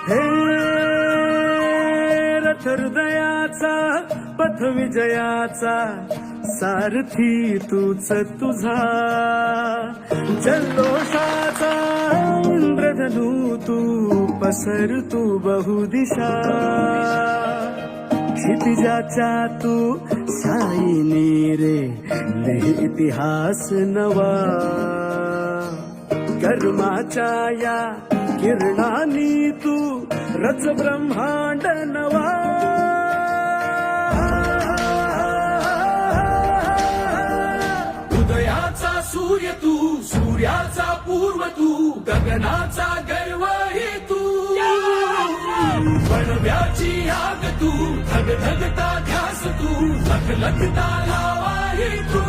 हे रथ हृदयाचा पथ विजयाचा सारथी तूच तुझा जल्लोषाचा इंद्रधनू तू पसर तू बहुदिशा क्षितिजाच्या तू साईने रे लिहि इतिहास नवा कर्माच्या या किरणांनी तू रच ब्रह्मांड नवा उदयाचा सूर्य तू सूर्याचा पूर्व तू गगनाचा गर्व हे तू बनव्याची आग तू धगधगता ध्यास तू लखलखता लावा हे तू